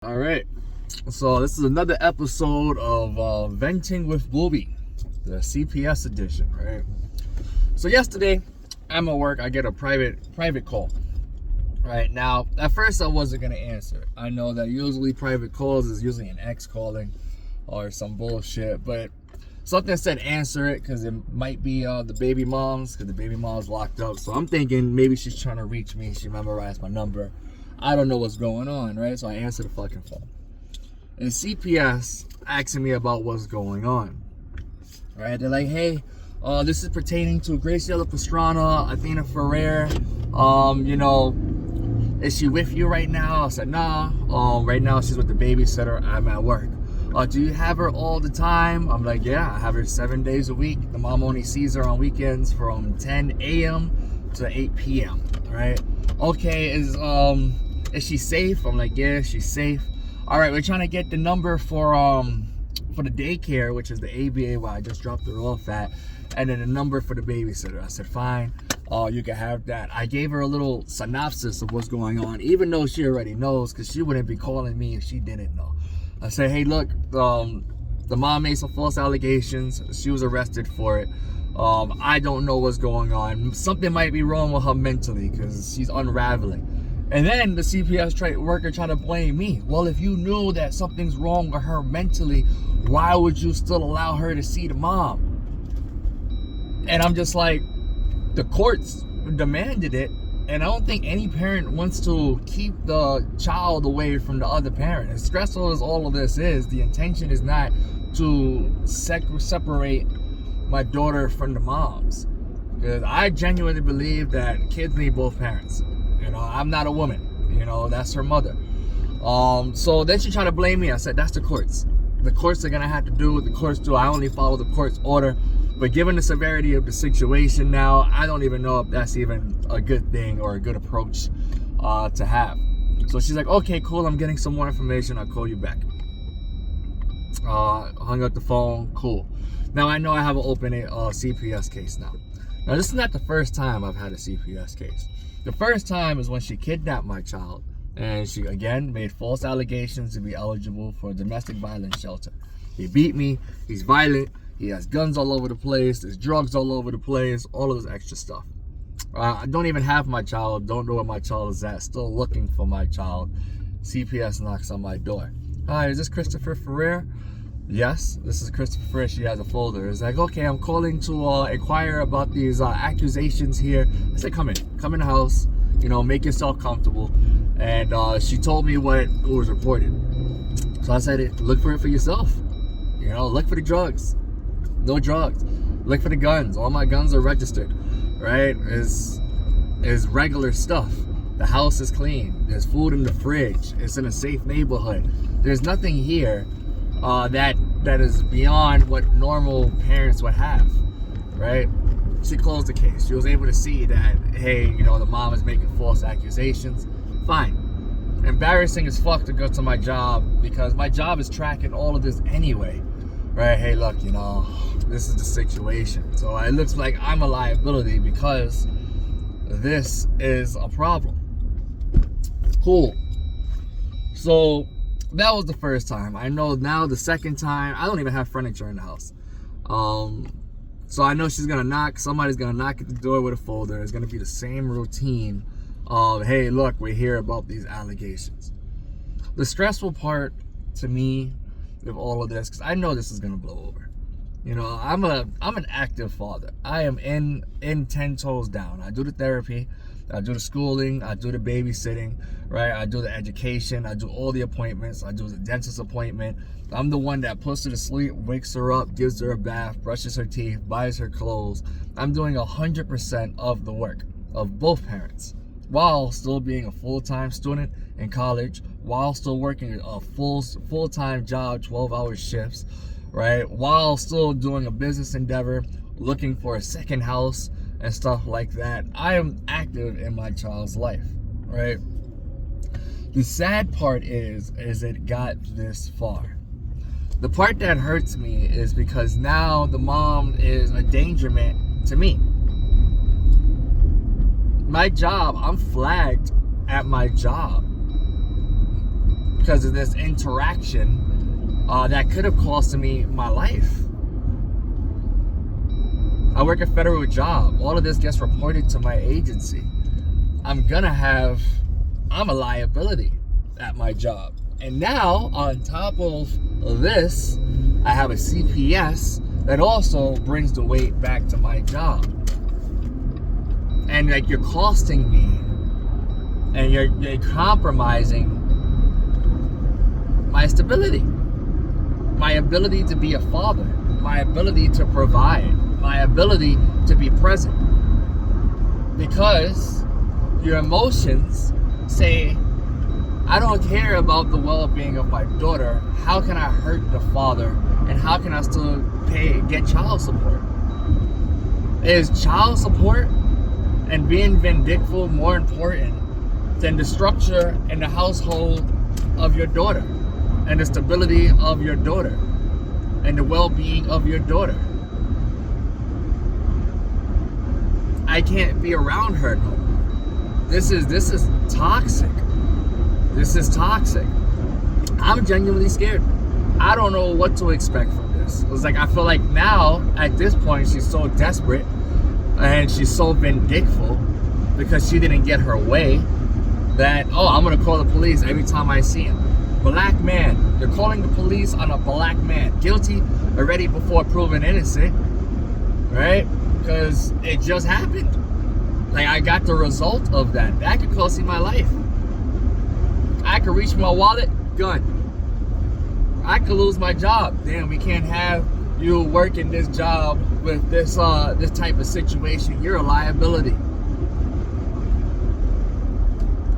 All right, so this is another episode of Venting with Boobie, the CPS edition, right? So yesterday, I'm at work. I get a private call. Right now, at first I wasn't gonna answer. I know that usually private calls is usually an ex calling or some bullshit, but something said answer it because it might be the baby mom's, because the baby mom's locked up. So I'm thinking maybe she's trying to reach me. She memorized my number. I don't know what's going on, right? So I answer the fucking phone. And CPS asking me about what's going on, right? They're like, hey, this is pertaining to Graciela Pastrana, Athena Ferrer. Is she with you right now? I said, nah. Right now she's with the babysitter. I'm at work. Do you have her all the time? I'm like, yeah, I have her 7 days a week. The mom only sees her on weekends from 10 a.m. to 8 p.m. All right. Okay, is she safe? I'm like, yeah, she's safe. All right, we're trying to get the number for the daycare, which is the ABA where I just dropped her off at, and then the number for the babysitter. I said, fine. You can have that. I gave her a little synopsis of what's going on, even though she already knows, because she wouldn't be calling me if she didn't know. I said, hey, look, the mom made some false allegations. She was arrested for it. I don't know what's going on. Something might be wrong with her mentally because she's unraveling. And then the CPS worker tried to blame me. Well, if you knew that something's wrong with her mentally, why would you still allow her to see the mom? And I'm just like, the courts demanded it, and I don't think any parent wants to keep the child away from the other parent. As stressful as all of this is, the intention is not to separate my daughter from the moms. Because I genuinely believe that kids need both parents. I'm not a woman. That's her mother. So then she tried to blame me. I said, that's the courts. The courts are going to have to do what the courts do. I only follow the court's order. But given the severity of the situation now, I don't even know if that's even a good thing or a good approach to have. So she's like, okay, cool. I'm getting some more information. I'll call you back. Hung up the phone. Cool. Now I know I have an open CPS case now. Now this is not the first time I've had a CPS case. The first time is when she kidnapped my child, and she again made false allegations to be eligible for a domestic violence shelter. He beat me. He's violent. He has guns all over the place. There's drugs all over the place. All of this extra stuff. I don't even have my child. Don't know where my child is at. Still looking for my child. CPS knocks on my door. Hi, is this Christopher Ferrer? Yes, this is Christopher Ferrer. She has a folder. It's like, okay, I'm calling to inquire about these accusations here. I said, come in the house. Make yourself comfortable. And she told me what was reported. So I said, look for it for yourself. Look for the drugs. No drugs. Look for the guns. All my guns are registered. Right? Is regular stuff. The house is clean. There's food in the fridge. It's in a safe neighborhood. There's nothing here that is beyond what normal parents would have, right? She closed the case. She was able to see that, hey, the mom is making false accusations. Fine. Embarrassing as fuck to go to my job, because my job is tracking all of this anyway, right? Hey, look, this is the situation. So it looks like I'm a liability because this is a problem. Cool. So that was the first time. I know now the second time, I don't even have furniture in the house. So I know she's going to knock. Somebody's going to knock at the door with a folder. It's going to be the same routine of, hey, look, we're here about these allegations. The stressful part to me of all of this, because I know this is going to blow over. I'm an active father. I am in 10 toes down. I do the therapy. I do the schooling, I do the babysitting, right? I do the education, I do all the appointments, I do the dentist appointment. I'm the one that puts her to sleep, wakes her up, gives her a bath, brushes her teeth, buys her clothes. I'm doing 100% of the work of both parents, while still being a full-time student in college, while still working a full-time job, 12-hour shifts, right? While still doing a business endeavor, looking for a second house, and stuff like that. I am active in my child's life, right? The sad part is it got this far. The part that hurts me is because now the mom is a dangerment to me. My job, I'm flagged at my job. because of this interaction that could have cost me my life. I work a federal job. All of this gets reported to my agency. I'm a liability at my job. And now, on top of this, I have a CPS that also brings the weight back to my job. And like, you're costing me, and you're compromising my stability, my ability to be a father, my ability to provide, my ability to be present. Because your emotions say, I don't care about the well-being of my daughter. How can I hurt the father? And how can I still get child support? Is child support and being vindictive more important than the structure and the household of your daughter, and the stability of your daughter, and the well-being of your daughter? I can't be around her no more. This is toxic. This is toxic. I'm genuinely scared. I don't know what to expect from this. It's like, I feel like now, at this point, she's so desperate and she's so vindictive because she didn't get her way that, I'm going to call the police every time I see him. Black man. They're calling the police on a black man. Guilty already before proven innocent. Right? Because it just happened. Like, I got the result of that. That could cost me my life. I could reach my wallet, gun. I could lose my job. Damn, we can't have you working this job with this type of situation. You're a liability.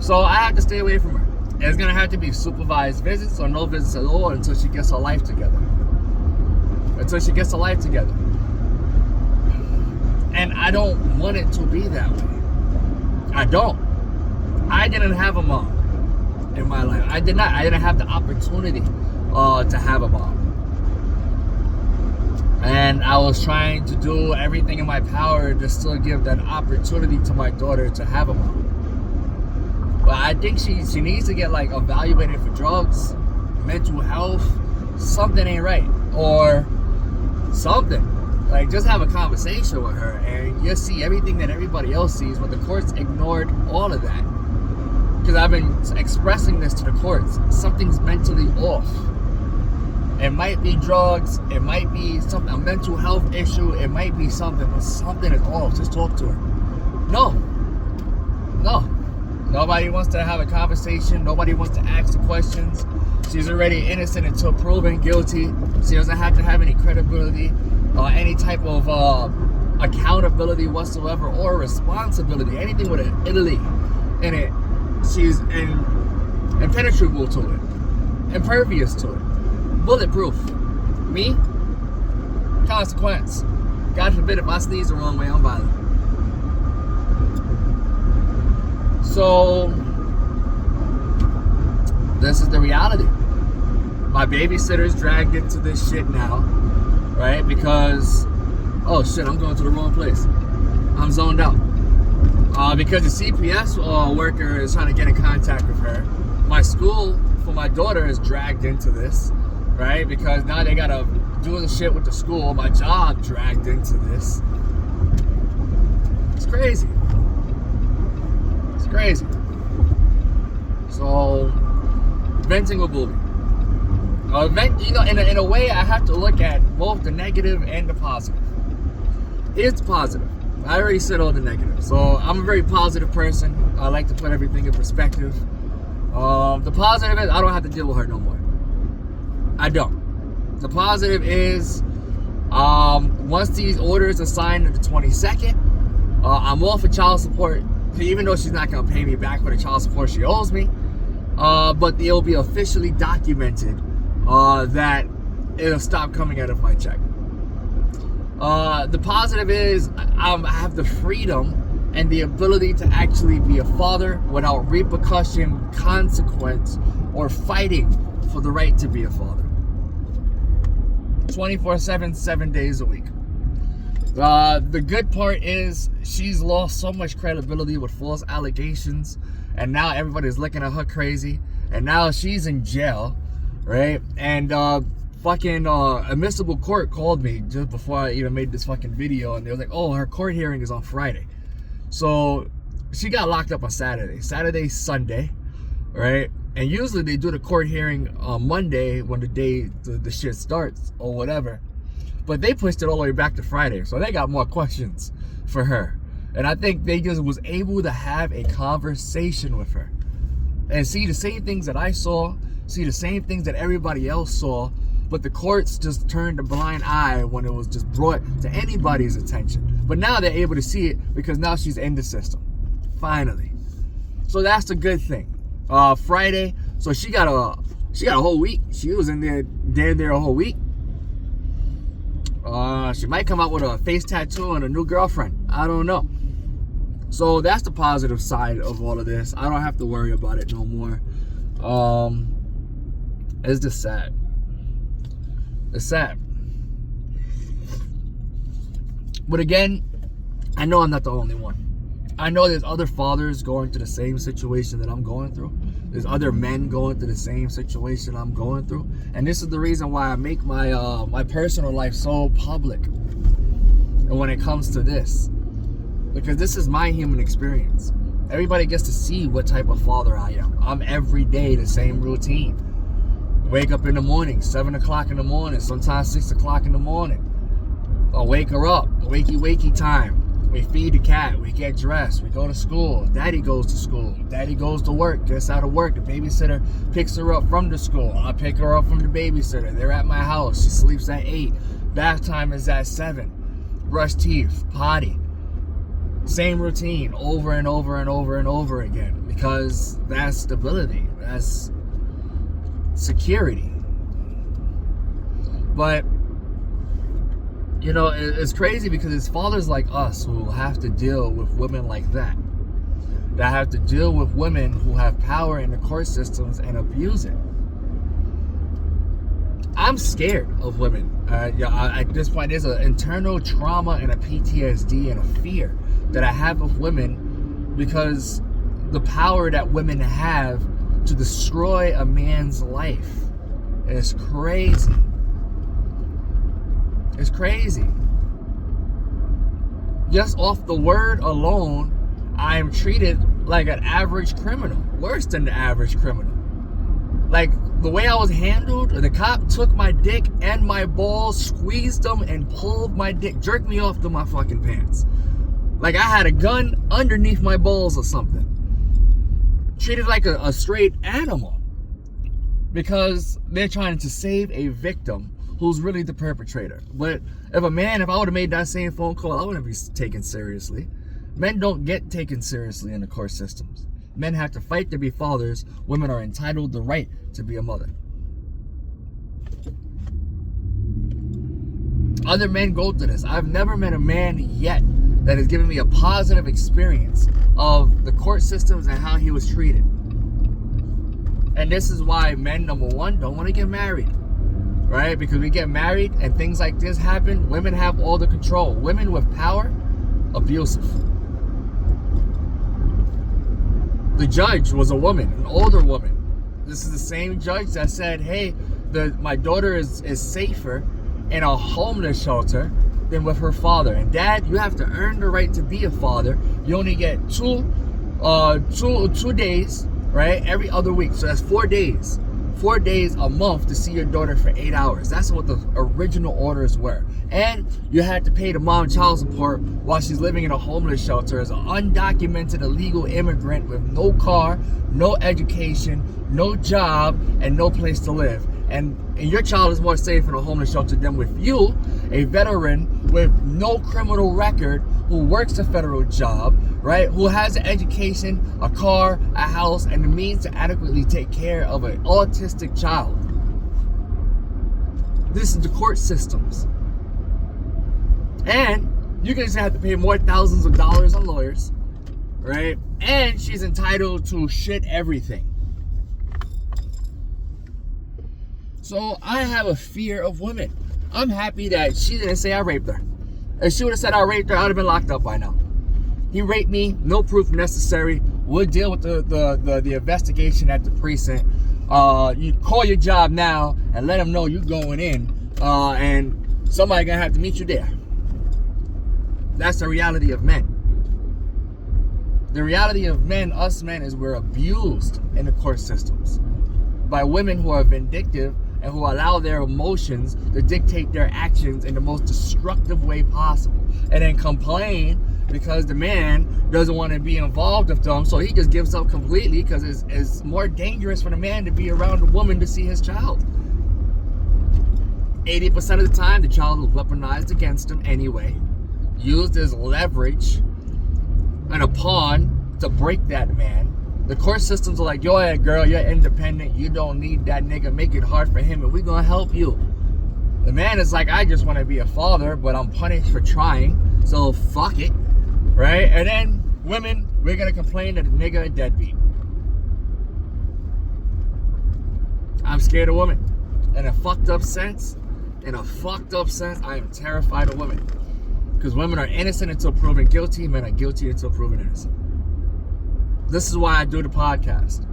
So I have to stay away from her. It's gonna have to be supervised visits or no visits at all until she gets her life together. And I don't want it to be that way. I don't. I didn't have a mom in my life. I didn't have the opportunity to have a mom. And I was trying to do everything in my power to still give that opportunity to my daughter to have a mom. But I think she needs to get like evaluated for drugs, mental health. Something ain't right, or something. Like, just have a conversation with her and you'll see everything that everybody else sees, but the courts ignored all of that. Because I've been expressing this to the courts. Something's mentally off. It might be drugs. It might be a mental health issue. It might be something, but something is off. Just talk to her. No. Nobody wants to have a conversation. Nobody wants to ask the questions. She's already innocent until proven guilty. She doesn't have to have any credibility, any type of accountability whatsoever, or responsibility. Anything with an Italy in it. She's impenetrable to it, impervious to it, bulletproof. Me? Consequence. God forbid if I sneeze the wrong way, I'm violent. So, this is the reality. My babysitter's dragged into this shit now, right? Because, oh shit, I'm going to the wrong place. I'm zoned out. Because the CPS worker is trying to get in contact with her. My school for my daughter is dragged into this, right? Because now they gotta do the shit with the school. My job dragged into this. It's crazy. It's crazy. So, venting with boobie. In a way, I have to look at both the negative and the positive. Here's the positive. I already said all the negative. So I'm a very positive person. I like to put everything in perspective. The positive is I don't have to deal with her no more. I don't. The positive is once these orders are signed on the 22nd, I'm off of child support, even though she's not going to pay me back for the child support she owes me. But it'll be officially documented that it'll stop coming out of my check. The positive is I have the freedom and the ability to actually be a father without repercussion, consequence, or fighting for the right to be a father. 24/7, 7 days a week. The good part is she's lost so much credibility with false allegations, and now everybody's looking at her crazy. and now she's in jail, right? And fucking admissible court called me just before I even made this fucking video, and they was like, oh, her court hearing is on Friday. So she got locked up on Saturday, Sunday, right? And usually they do the court hearing on Monday when the day the shit starts or whatever. But they pushed it all the way back to Friday. So they got more questions for her. And I think they just was able to have a conversation with her and see the same things that I saw, see the same things that everybody else saw, but the courts just turned a blind eye when it was just brought to anybody's attention. But now they're able to see it because now she's in the system. Finally. So that's a good thing. Friday, so she got a whole week. She was in there a whole week. She might come out with a face tattoo and a new girlfriend. I don't know. So that's the positive side of all of this. I don't have to worry about it no more. It's just sad. It's sad. But again, I know I'm not the only one. I know there's other fathers going through the same situation that I'm going through. There's other men going through the same situation I'm going through. And this is the reason why I make my my personal life so public. And when it comes to this, because this is my human experience. Everybody gets to see what type of father I am. I'm every day the same routine. Wake up in the morning, 7 o'clock in the morning, sometimes 6 o'clock in the morning. I'll wake her up, wakey time. We feed the cat, we get dressed, we go to school, daddy goes to school, daddy goes to work, gets out of work, the babysitter picks her up from the school, I pick her up from the babysitter, they're at my house, she sleeps at 8, bath time is at 7, brush teeth, potty, same routine over and over and over and over again, because that's stability, that's security. But you know, it's crazy because it's fathers like us who have to deal with women like that have to deal with women who have power in the court systems and abuse it. I'm scared of women. At this point, there's an internal trauma and a PTSD and a fear that I have of women because the power that women have to destroy a man's life is crazy. It's crazy. Just off the word alone, I am treated like an average criminal. Worse than the average criminal. Like, the way I was handled, the cop took my dick and my balls, squeezed them, and pulled my dick, jerked me off to my fucking pants. Like I had a gun underneath my balls or something. Treated like a straight animal. Because they're trying to save a victim who's really the perpetrator. But if I would have made that same phone call, I wouldn't be taken seriously. Men don't get taken seriously in the court systems. Men have to fight to be fathers. Women are entitled the right to be a mother. Other men go through this. I've never met a man yet that has given me a positive experience of the court systems and how he was treated. And this is why men, number one, don't want to get married. Right? Because we get married and things like this happen, women have all the control. Women with power, abusive. The judge was a woman, an older woman. This is the same judge that said, hey, my daughter is safer in a homeless shelter than with her father. And dad, you have to earn the right to be a father. You only get two days, right? Every other week. So that's 4 days. 4 days a month to see your daughter for 8 hours. That's what the original orders were. And you had to pay the mom child support while she's living in a homeless shelter as an undocumented illegal immigrant with no car, no education, no job, and no place to live. And your child is more safe in a homeless shelter than with you, a veteran with no criminal record who works a federal job, right? Who has an education, a car, a house, and the means to adequately take care of an autistic child. This is the court systems. And you're going to have to pay more thousands of dollars on lawyers, right? And she's entitled to shit everything. So I have a fear of women. I'm happy that she didn't say I raped her. If she would have said I raped her, I would have been locked up by now. He raped me, no proof necessary. We'll deal with the investigation at the precinct. You call your job now and let them know you're going in, and somebody gonna have to meet you there. That's the reality of men. The reality of men, us men, is we're abused in the court systems by women who are vindictive and who allow their emotions to dictate their actions in the most destructive way possible, and then complain because the man doesn't want to be involved with them, so he just gives up completely because it's more dangerous for the man to be around the woman to see his child. 80% of the time, the child was weaponized against him anyway, used as leverage and a pawn to break that man. The court systems are like, yo, hey, girl, you're independent. You don't need that nigga. Make it hard for him, and we're going to help you. The man is like, I just want to be a father, but I'm punished for trying, so fuck it, right? And then women, we're going to complain that the nigga a deadbeat. I'm scared of women. In a fucked up sense, I am terrified of women. Because women are innocent until proven guilty. Men are guilty until proven innocent. This is why I do the podcast.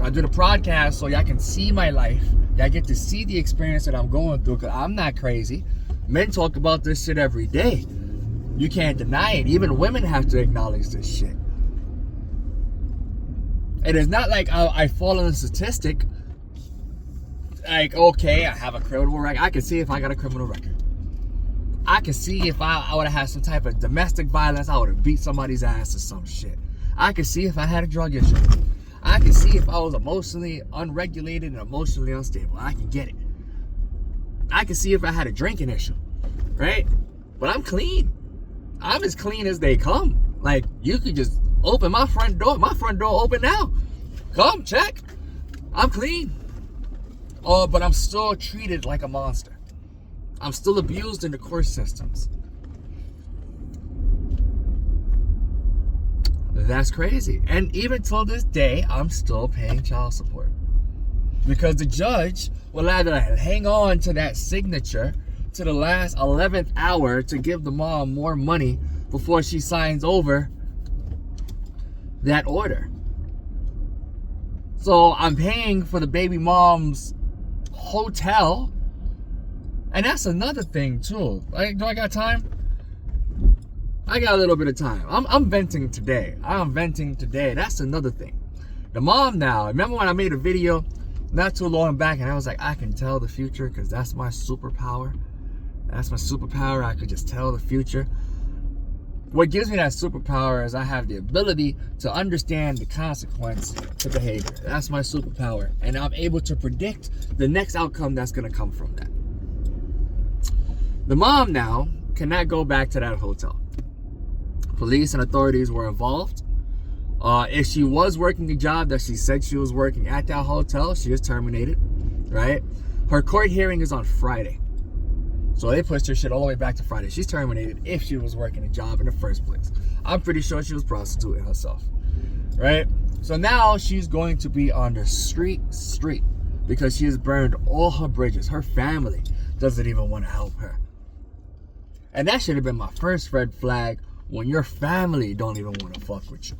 I do the podcast so y'all can see my life. Y'all get to see the experience that I'm going through, because I'm not crazy. Men talk about this shit every day. You can't deny it. Even women have to acknowledge this shit. It is not like I fall in a statistic. Like, okay, I have a criminal record. I can see if I got a criminal record. I can see if I would have had some type of domestic violence, I would have beat somebody's ass or some shit. I can see if I had a drug issue. I can see if I was emotionally unregulated and emotionally unstable. I can get it. I can see if I had a drinking issue, right? But I'm clean. I'm as clean as they come. Like, you could just open my front door. My front door open now. Come, check. I'm clean. Oh, but I'm still treated like a monster. I'm still abused in the court systems. That's crazy. And even till this day, I'm still paying child support. Because the judge will either hang on to that signature to the last 11th hour to give the mom more money before she signs over that order. So I'm paying for the baby mom's hotel. And that's another thing too. Like, do I got time? I got a little bit of time. I'm venting today. That's another thing. The mom now, remember when I made a video not too long back and I was like, I can tell the future because that's my superpower. That's my superpower. I could just tell the future. What gives me that superpower is I have the ability to understand the consequence to behavior. That's my superpower. And I'm able to predict the next outcome that's going to come from that. The mom now cannot go back to that hotel. Police and authorities were involved. If she was working a job that she said she was working at that hotel, she is terminated, right? Her court hearing is on Friday. So they pushed her shit all the way back to Friday. She's terminated if she was working a job in the first place. I'm pretty sure she was prostituting herself, right? So now she's going to be on the street because she has burned all her bridges. Her family doesn't even want to help her. And that should have been my first red flag, when your family don't even want to fuck with you.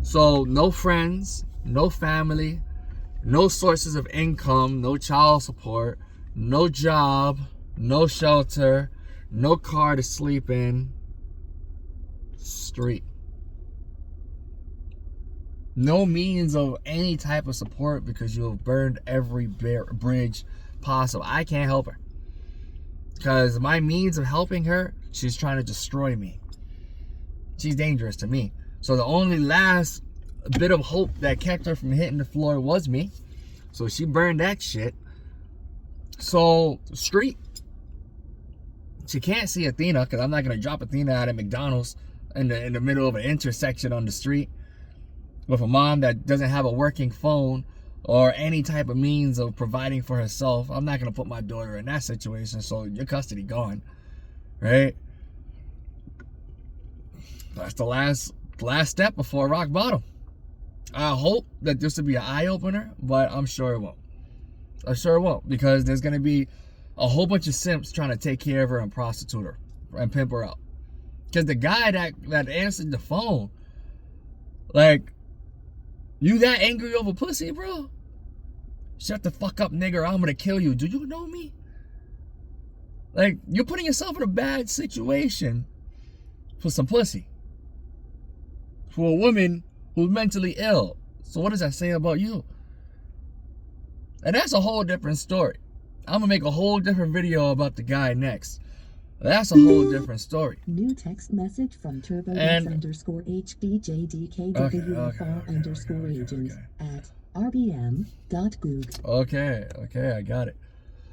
So no friends, no family, no sources of income, no child support, no job, no shelter, no car to sleep in. Street. No means of any type of support because you have burned every bridge possible. I can't help her. Because my means of helping her, she's trying to destroy me. She's dangerous to me. So the only last bit of hope that kept her from hitting the floor was me. So she burned that shit. So, street. She can't see Athena because I'm not going to drop Athena out at McDonald's in the middle of an intersection on the street with a mom that doesn't have a working phone or any type of means of providing for herself. I'm not going to put my daughter in that situation, so your custody gone, right? That's the last step before rock bottom. I hope that this will be an eye-opener, but I'm sure it won't. I'm sure it won't, because there's going to be a whole bunch of simps trying to take care of her and prostitute her and pimp her out. Because the guy that answered the phone, like, You that angry over pussy, bro? Shut the fuck up, nigger. I'm gonna kill you. Do you know me? Like, you're putting yourself in a bad situation for some pussy. For a woman who's mentally ill. So what does that say about you? And that's a whole different story. I'm gonna make a whole different video about the guy next. That's a whole different story. New text message from turbo_HDJDKWFR_agent at rbm.goog. Okay, I got it.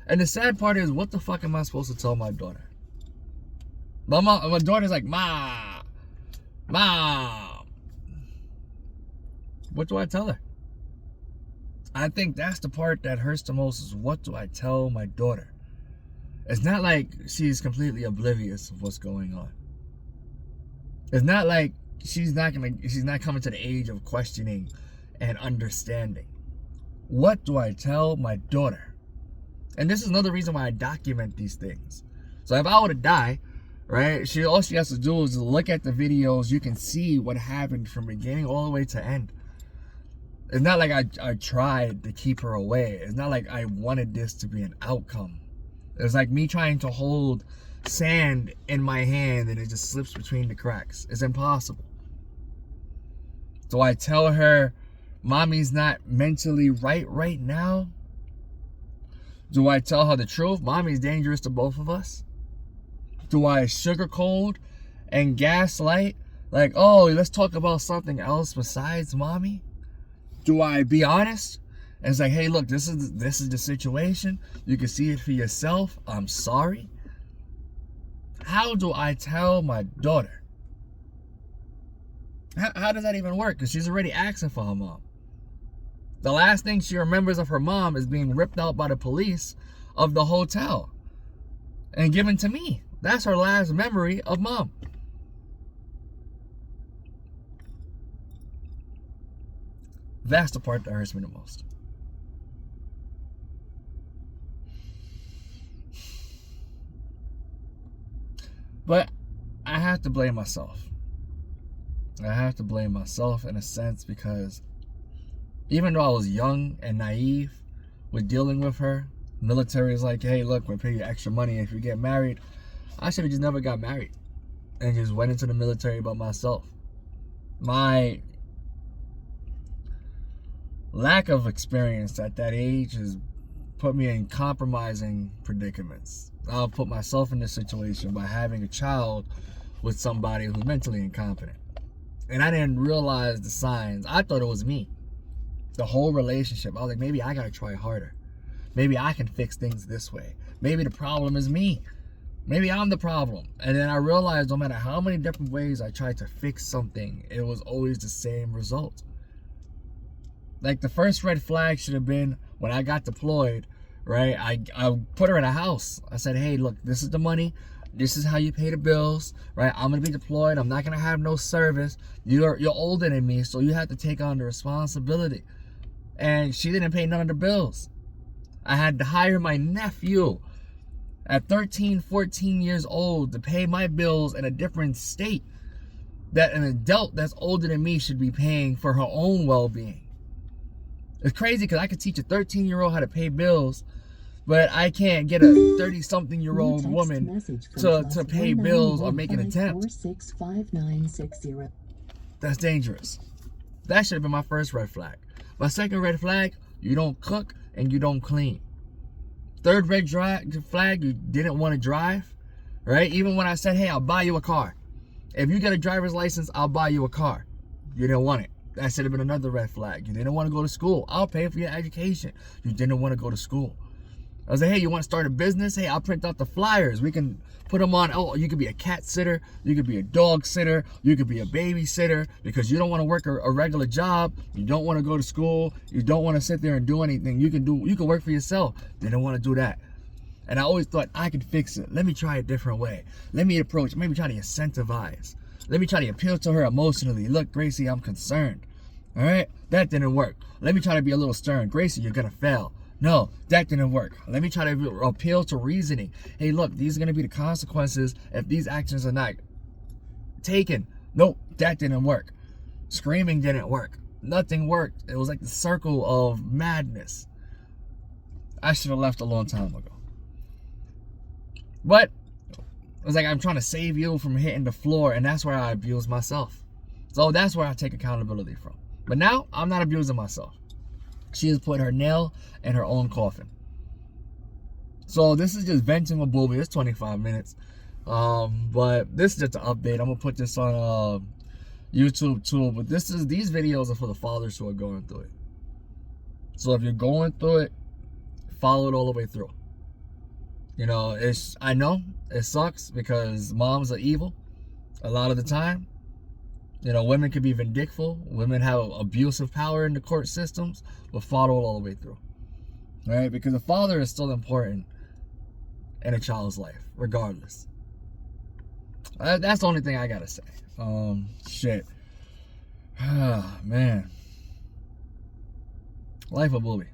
And the sad part is, what the fuck am I supposed to tell my daughter? My daughter's like, Mom. What do I tell her? I think that's the part that hurts the most, is what do I tell my daughter? It's not like she's completely oblivious of what's going on. It's not like she's not coming to the age of questioning and understanding. What do I tell my daughter? And this is another reason why I document these things. So if I were to die, right, all she has to do is look at the videos. You can see what happened from beginning all the way to end. It's not like I tried to keep her away. It's not like I wanted this to be an outcome. It's like me trying to hold sand in my hand and it just slips between the cracks. It's impossible. Do I tell her mommy's not mentally right now? Do I tell her the truth? Mommy's dangerous to both of us. Do I sugarcoat and gaslight? Like, oh, let's talk about something else besides mommy? Do I be honest? And it's like, hey, look, this is the situation. You can see it for yourself. I'm sorry. How do I tell my daughter? How does that even work? Because she's already asking for her mom. The last thing she remembers of her mom is being ripped out by the police of the hotel and given to me. That's her last memory of mom. That's the part that hurts me the most. But I have to blame myself. I have to blame myself in a sense, because even though I was young and naive with dealing with her, military is like, hey, look, we'll pay you extra money if you get married. I should have just never got married and just went into the military by myself. My lack of experience at that age has put me in compromising predicaments. I'll put myself in this situation by having a child with somebody who's mentally incompetent. And I didn't realize the signs. I thought it was me. The whole relationship. I was like, maybe I gotta try harder. Maybe I can fix things this way. Maybe the problem is me. Maybe I'm the problem. And then I realized no matter how many different ways I tried to fix something, it was always the same result. Like, the first red flag should have been when I got deployed, right? I put her in a house. I said, hey, look, this is the money. This is how you pay the bills, right? I'm going to be deployed. I'm not going to have no service. You're older than me, so you have to take on the responsibility. And she didn't pay none of the bills. I had to hire my nephew at 13, 14 years old to pay my bills in a different state that an adult that's older than me should be paying for her own well-being. It's crazy because I could teach a 13-year-old how to pay bills, but I can't get a 30-something-year-old woman to pay bills or make an attempt. That's dangerous. That should have been my first red flag. My second red flag, you don't cook and you don't clean. Third red flag, you didn't want to drive, right? Even when I said, hey, I'll buy you a car. If you get a driver's license, I'll buy you a car. You didn't want it. That should have been another red flag. You didn't want to go to school. I'll pay for your education. You didn't want to go to school. I was like, hey, you want to start a business? Hey, I'll print out the flyers. We can put them on. Oh, you could be a cat sitter. You could be a dog sitter. You could be a babysitter because you don't want to work a regular job. You don't want to go to school. You don't want to sit there and do anything. You can work for yourself. Didn't want to do that. And I always thought I could fix it. Let me try a different way. Let me approach. Maybe try to incentivize. Let me try to appeal to her emotionally. Look, Gracie, I'm concerned. All right? That didn't work. Let me try to be a little stern. Gracie, you're going to fail. No, that didn't work. Let me try to appeal to reasoning. Hey, look, these are going to be the consequences if these actions are not taken. Nope, that didn't work. Screaming didn't work. nothing worked. It was like the circle of madness. I should have left a long time ago. But it was like I'm trying to save you from hitting the floor, and that's where I abuse myself. So that's where I take accountability from. But now I'm not abusing myself. She has put her nail in her own coffin. So this is just venting with Boobie. It's 25 minutes. But this is just an update. I'm gonna put this on YouTube too. But these videos are for the fathers who are going through it. So if you're going through it, follow it all the way through. You know, I know it sucks because moms are evil a lot of the time. You know, women can be vindictive. Women have abusive power in the court systems, but follow it all the way through. Right? Because the father is still important in a child's life, regardless. That's the only thing I gotta say. Shit. Ah, man. Life of Boobie.